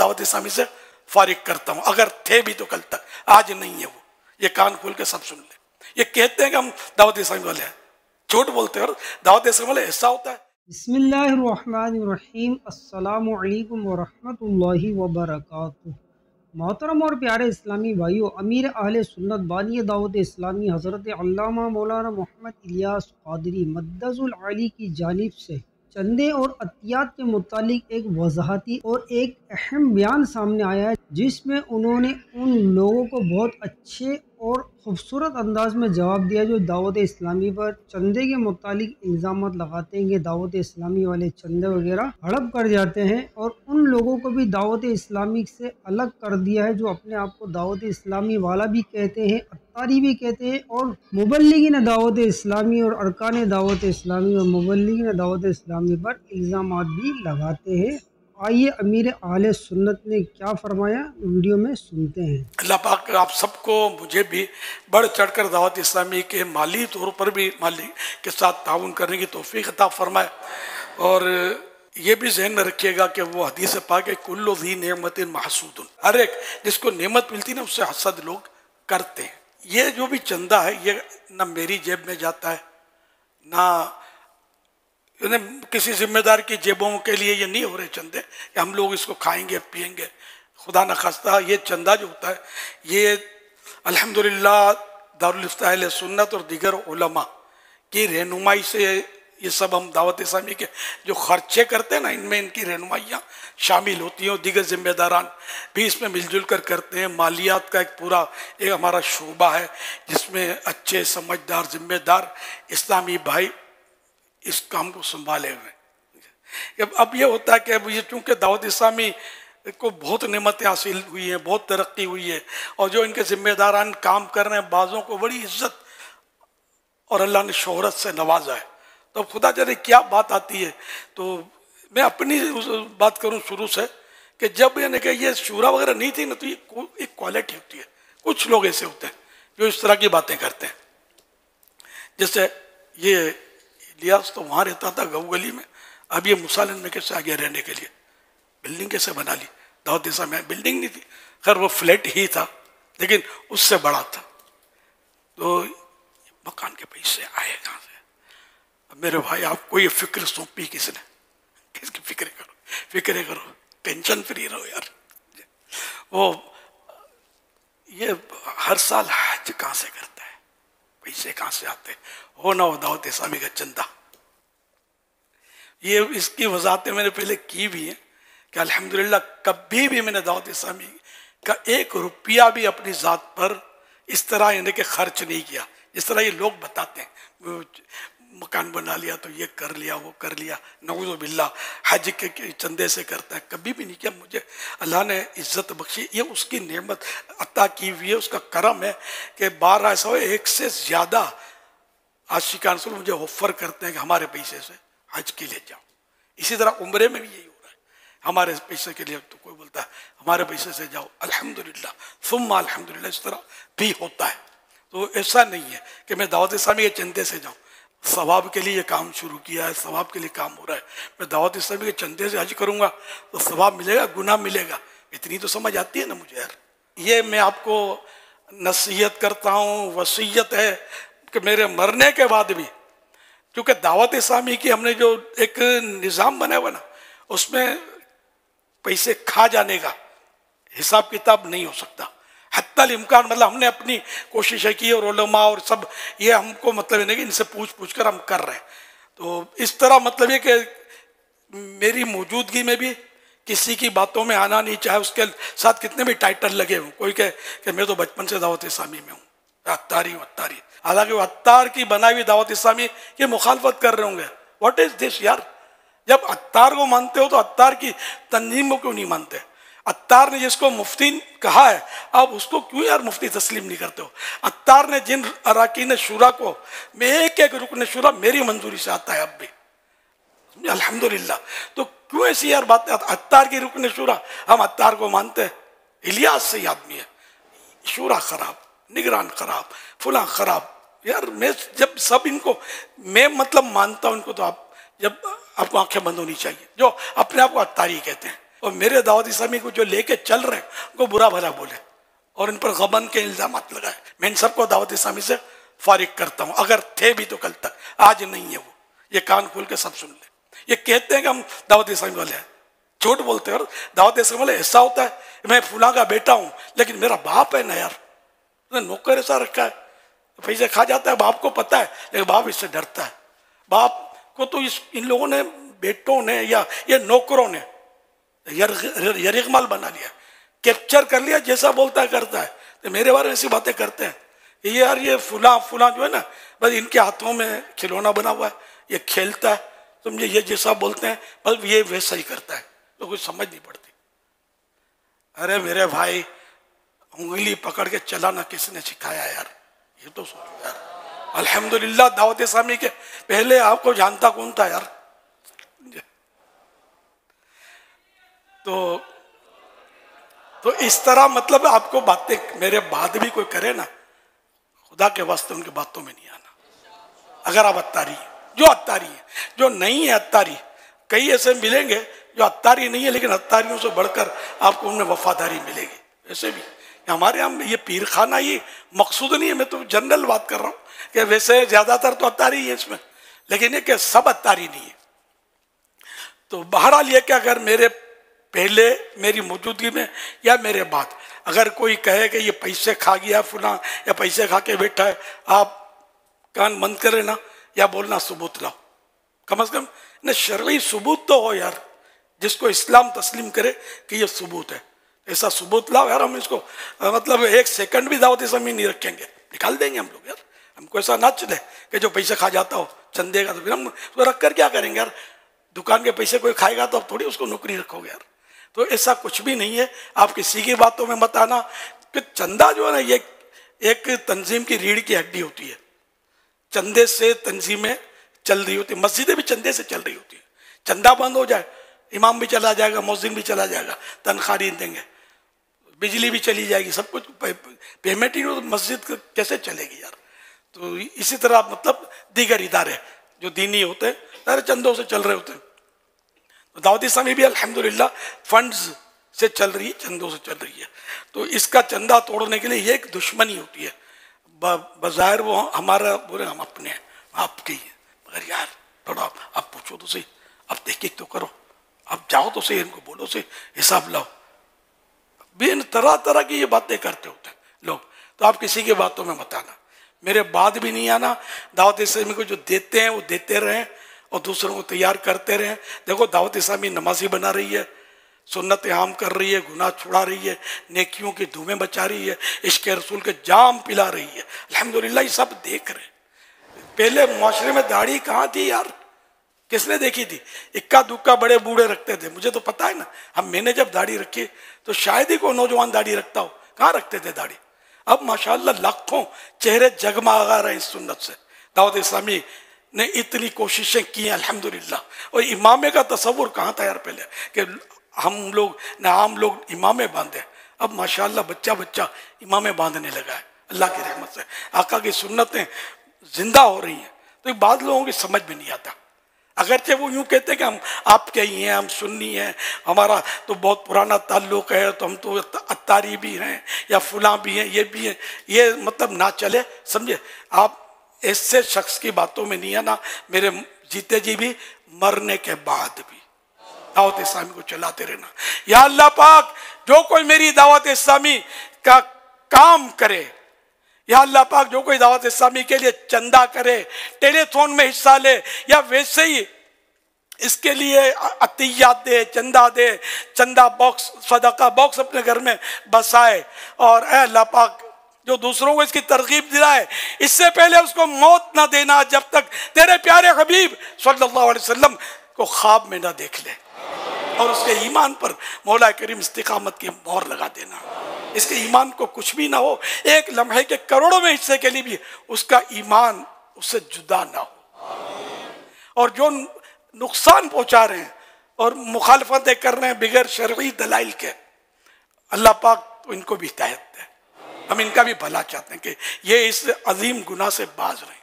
दावत इस्लामी से फारिग करता हूँ, अगर थे भी तो कल तक, आज नहीं है वो। ये कान खोल के सब सुन ले। ये कहते हैं कि हम दावत इस्लामी वाले हैं, झूठ बोलते हैं। और दावत इस्लामी वाले ऐसा होता है। बिस्मिल्लाहिर्रहमानिर्रहीम, अस्सलामु अलैकुम वरहमतुल्लाहि वबरकातुहू। मोहतरम और प्यारे इस्लामी भाइयों, अमीर अहले सुन्नत बानी दावत इस्लामी हज़रत अल्लामा मौलाना मोहम्मद इलियास क़ादरी मद्दज़ुल आली की जानिब से चंदे और अतियात के मुतालिक एक वजाहती और एक अहम बयान सामने आया है, जिसमें उन्होंने उन लोगों को बहुत अच्छे और खूबसूरत अंदाज में जवाब दिया जो दावत इस्लामी पर चंदे के मुतालिक इल्ज़ाम लगाते हैं कि दावत इस्लामी वाले चंदे वगैरह हड़प कर जाते हैं, और उन लोगों को भी दावत इस्लामी से अलग कर दिया है जो अपने आप को दावत इस्लामी वाला भी कहते हैं, अत्तारी भी कहते हैं, और मुबल्लिगीन दावत इस्लामी और अरकान दावत इस्लामी और मुबल्लिगीन दावत इस्लामी पर इल्ज़ामात भी लगाते हैं। आइए अमीर अहले सुन्नत ने क्या फरमाया, वीडियो में सुनते हैं। अल्लाह पाक आप सबको, मुझे भी बढ़ चढ़कर दावत इस्लामी के माली तौर पर भी माली के साथ ताउन करने की तौफीक अता फरमाए। और ये भी जहन में रखिएगा कि वो हदीस पाक है, कुल्लु ज़ी नेमतिन महसूदुन, हर एक जिसको नेमत मिलती ना उससे हसद लोग करते हैं। ये जो भी चंदा है ये ना मेरी जेब में जाता है, ना किसी जिम्मेदार की जेबों के लिए ये नहीं हो रहे चंदे कि हम लोग इसको खाएंगे पिएंगे। खुदा न खास्ता ये चंदा जो होता है ये अल्हम्दुलिल्लाह दारुल इफ्ताह अहले सुन्नत और दीगर उलमा की रहनुमाई से ये सब हम दावत इस्लामी के जो खर्चे करते हैं ना, इनमें इनकी रहनुमाइयाँ शामिल होती हैं। और दीगर जिम्मेदारान भी इसमें मिलजुल कर करते हैं। मालियात का एक पूरा एक हमारा शोबा है जिसमें अच्छे समझदार जिम्मेदार इस्लामी भाई इस काम को संभाले हुए। अब ये होता है कि अब ये चूँकि दावत इस्लामी को बहुत नेमतें हासिल हुई हैं, बहुत तरक्की हुई है, और जो इनके जिम्मेदारान काम कर रहे हैं बाज़ों को बड़ी इज्जत और अल्लाह ने शोहरत से नवाजा है। तो खुदा जाने क्या बात आती है। तो मैं अपनी बात करूं शुरू से कि जब यानी कि ये शूरा वगैरह नहीं थी ना, तो ये एक क्वालिटी होती है। कुछ लोग ऐसे होते हैं जो इस तरह की बातें करते हैं। जैसे ये इलियास तो वहाँ रहता था गऊ गली में, अब ये मुसालिन में कैसे आ गया रहने के लिए, बिल्डिंग कैसे बना ली। दावत इस्लामी में बिल्डिंग नहीं थी, खैर वो फ्लैट ही था लेकिन उससे बड़ा था। तो मकान के पैसे आए कहाँ से? अब मेरे भाई आपको ये फिक्र सौंपी किसने? किसकी फिक्र करो, फिक्र करो, टेंशन फ्री रहो यार। वो ये हर साल हज कहाँ से करता है, पैसे कहाँ से आते हो ना हो दावत इस्लामी का चंदा। ये इसकी वजाहतें मैंने पहले की भी हैं कि अल्हम्दुलिल्लाह कभी भी मैंने दावत इस्लामी का एक रुपया भी अपनी ज़ात पर इस तरह यानी कि खर्च नहीं किया जिस तरह ये लोग बताते हैं। मकान बना लिया तो ये कर लिया वो कर लिया, नऊज़ु बिल्लाह हज के चंदे से करता है, कभी भी नहीं किया। मुझे अल्लाह ने इज्जत बख्शी, ये उसकी नेमत अता की हुई है, उसका करम है कि बार ऐसा हो एक से ज़्यादा आशिकान रसूल मुझे ऑफर करते हैं कि हमारे पैसे से हज के लिए जाओ। इसी तरह उम्रे में भी यही हो रहा है, हमारे पैसे के लिए तो कोई बोलता है हमारे पैसे से जाओ, अल्हम्दुलिल्लाह सुम्मा अल्हम्दुलिल्लाह, इस तरह भी होता है। तो ऐसा नहीं है कि मैं दावत इस्लामी के चंदे से जाऊँ, सवाब के लिए काम शुरू किया है, सवाब के लिए काम हो रहा है। मैं दावत इस्लामी के चंदे से हज करूँगा तो सवाब मिलेगा, गुनाह मिलेगा, इतनी तो समझ आती है ना मुझे यार। ये मैं आपको नसीहत करता हूँ, वसीयत है कि मेरे मरने के बाद भी, क्योंकि दावत इस्लामी की हमने जो एक निज़ाम बनाया हुआ ना, उसमें पैसे खा जाने का हिसाब किताब नहीं हो सकता। हत्तल इम्कान, मतलब हमने अपनी कोशिशें की और उलमा और सब ये हमको मतलब है कि इनसे पूछ पूछ कर हम कर रहे हैं। तो इस तरह मतलब ये कि मेरी मौजूदगी में भी किसी की बातों में आना नहीं, चाहे उसके साथ कितने भी टाइटल लगे हों। कोई कहे कि मैं तो बचपन से दावत इस्लामी में हूँ, अत्तारी अत्तारी, हालांकि वो अत्तार की बनाई हुई दावत इस्लामी की मुखालफत कर रहे होंगे। व्हाट इज दिस यार? जब अत्तार को मानते हो तो अत्तार की तंजीम को क्यों नहीं मानते? अत्तार ने जिसको मुफ्ती कहा है, अब उसको क्यों यार मुफ्ती तस्लीम नहीं करते हो? अत्तार ने जिन अराकीन शुरा को, मैं एक एक रुकन शुरा मेरी मंजूरी से आता है अब भी, अल्हम्दुलिल्लाह। तो क्यों ऐसी यार बात? अत्तार की रुकन शुरा हम अत्तार को मानते हैं, इलियास सही आदमी है, शुरा खराब, निगरान खराब, फुला खराब। यार मैं जब सब इनको मैं मतलब मानता हूं इनको, तो आप जब आपको आंखें बंद होनी चाहिए जो अपने आप को अत्तारी कहते हैं। और मेरे दावत इस्लामी को जो लेके चल रहे हैं उनको बुरा भला बोले और इन पर गबन के इल्जाम लगाए। मैं इन सबको दावत इस्लामी से फारिग करता हूँ, अगर थे भी तो कल तक, आज नहीं है वो। ये कान खोल के सब सुन ले। ये कहते हैं कि हम दावत इस्लामी वाले हैं, झूठ बोलते हैं। और दावत इस्लामी वाले ऐसा होता है, मैं फुला का बेटा हूँ लेकिन मेरा बाप है ना यार, नौकर ऐसा रखा है, पैसे खा जाता है, बाप को पता है लेकिन बाप इससे डरता है। बाप को तो इन लोगों ने, बेटों ने या ये नौकरों ने यरगमाल बना लिया, कैप्चर कर लिया, जैसा बोलता है करता है। तो मेरे बारे में ऐसी बातें करते हैं ये यार, ये फुला फुला जो है ना, बस इनके हाथों में खिलौना बना हुआ है, ये खेलता है, समझे, ये जैसा बोलते हैं बस ये वैसा ही करता है, तो कुछ समझ नहीं पड़ती। अरे मेरे भाई, उंगली पकड़ के चलाना किसने सिखाया यार, ये तो सोचो यार। अल्हम्दुलिल्लाह दावत इस्लामी के पहले आपको जानता कौन था यार। तो इस तरह मतलब आपको बातें मेरे बाद भी कोई करे ना, खुदा के वास्ते उनकी बातों में नहीं आना। अगर आप अत्तारी हैं, जो अत्तारी है, जो नहीं है अत्तारी, कई ऐसे मिलेंगे जो अत्तारी नहीं है लेकिन अत्तारियों से बढ़कर आपको उनमें वफादारी मिलेगी। ऐसे भी हमारे यहाँ ये पीर खाना ही मकसूद नहीं है, मैं तो जनरल बात कर रहा हूँ कि वैसे ज्यादातर तो अत्तारी ही है इसमें, लेकिन ये कि सब अत्तारी नहीं है। तो बहरहाल ये कि अगर मेरे पहले मेरी मौजूदगी में या मेरे बाद अगर कोई कहे कि ये पैसे खा गया फुला या पैसे खा के बैठा है, आप कान बंद करें ना, या बोलना सबूत लाओ, कम से कम न शरई सबूत तो हो यार, जिसको इस्लाम तस्लीम करे कि ये सबूत है, ऐसा सबूत लाओ यार। हम इसको मतलब एक सेकंड भी दावत इस्लामी नहीं रखेंगे, निकाल देंगे हम लोग यार। हमको ऐसा ना चले कि जो पैसे खा जाता हो चंदे का, तो फिर हम उसको रख कर क्या करेंगे यार। दुकान के पैसे कोई खाएगा तो आप थोड़ी उसको नौकरी रखोगे यार। तो ऐसा कुछ भी नहीं है, आप किसी की बातों में मत आना कि चंदा जो है ना, ये एक तंजीम की रीढ़ की हड्डी होती है। चंदे से तंजीमें चल रही होती है, मस्जिदें भी चंदे से चल रही होती है। चंदा बंद हो जाए, इमाम भी चला जाएगा, मौजिन भी चला जाएगा, तनख्वाह नहीं देंगे, बिजली भी चली जाएगी, सब कुछ पेमेंट ही हो, तो मस्जिद कैसे चलेगी यार। तो इसी तरह मतलब दीगर इदारे जो दीनी होते हैं सारे चंदों से चल रहे होते हैं। तो दावत इस्लामी भी अल्हम्दुलिल्लाह फंड्स से चल रही है, चंदों से चल रही है। तो इसका चंदा तोड़ने के लिए ये एक दुश्मनी होती है। बाज़ाहिर वो हमारा बोले हम अपने हैं, आपके ही हैं, मगर यार थोड़ा आप पूछो तो सही, अब तहकीक तो करो, अब जाओ तो सही, इनको बोलो सही, हिसाब लाओ। बेन तरह तरह की ये बातें करते होते हैं लोग। तो आप किसी की बातों में मत आना, मेरे बाद भी नहीं आना। दावत इस्लामी को जो देते हैं वो देते रहें और दूसरों को तैयार करते रहें। देखो दावत इस्लामी नमाजी बना रही है, सुन्नत आम कर रही है, गुनाह छुड़ा रही है, नेकियों की धूमें बचा रही है, इश्क रसूल के जाम पिला रही है। अल्हम्दुलिल्लाह ये सब देख रहे। पहले मुआशरे में दाढ़ी कहाँ थी यार, किसने देखी थी? इक्का दुक्का बड़े बूढ़े रखते थे, मुझे तो पता है ना। हम मैंने जब दाढ़ी रखी तो शायद ही कोई नौजवान दाढ़ी रखता हो, कहाँ रखते थे दाढ़ी। अब माशाअल्लाह लाखों चेहरे जगमगा रहे हैं इस सुन्नत से। दावत इस्लामी ने इतनी कोशिशें की हैं अल्हम्दुलिल्लाह। और इमामे का तसव्वुर कहाँ था यार पहले कि हम लोग न आम लोग इमामे बांधे। अब माशाअल्लाह बच्चा बच्चा इमामे बांधने लगा है अल्लाह की रहमत से। आका की सुन्नतें जिंदा हो रही हैं। तो बाद लोगों की समझ में नहीं आता, अगरचे वो यूँ कहते हैं कि हम आपके ही हैं, हम सुन्नी हैं, हमारा तो बहुत पुराना ताल्लुक है, तो हम तो अत्तारी भी हैं या फुला भी हैं, ये भी हैं। ये मतलब ना चले, समझे। आप ऐसे शख्स की बातों में नहीं आना, मेरे जीते जी भी मरने के बाद भी दावत इस्लामी को चलाते रहना। या अल्लाह पाक जो कोई मेरी दावत इस्लामी का काम करे, या अल्लाह पाक जो कोई दावत इस्लामी के लिए चंदा करे, टेलीथॉन में हिस्सा ले, या वैसे ही इसके लिए अतियात दे, चंदा दे, चंदा बॉक्स, सदका बॉक्स अपने घर में बसाए, और ऐ अल्लाह पाक जो दूसरों को इसकी तरगीब दिलाए, इससे पहले उसको मौत ना देना जब तक तेरे प्यारे हबीब सल्लल्लाहु अलैहि वसल्लम को ख्वाब में ना देख ले, और उसके ईमान पर मौला करीम इस्तिकामत की मोहर लगा देना। इसके ईमान को कुछ भी ना हो, एक लम्हे के करोड़ों में हिस्से के लिए भी उसका ईमान उससे जुदा ना हो। और जो नुकसान पहुंचा रहे हैं और मुखालफतें कर रहे हैं बिगैर शरई दलाइल के, अल्लाह पाक तो इनको भी हिदायत दे। हम इनका भी भला चाहते हैं कि ये इस अजीम गुनाह से बाज रहे।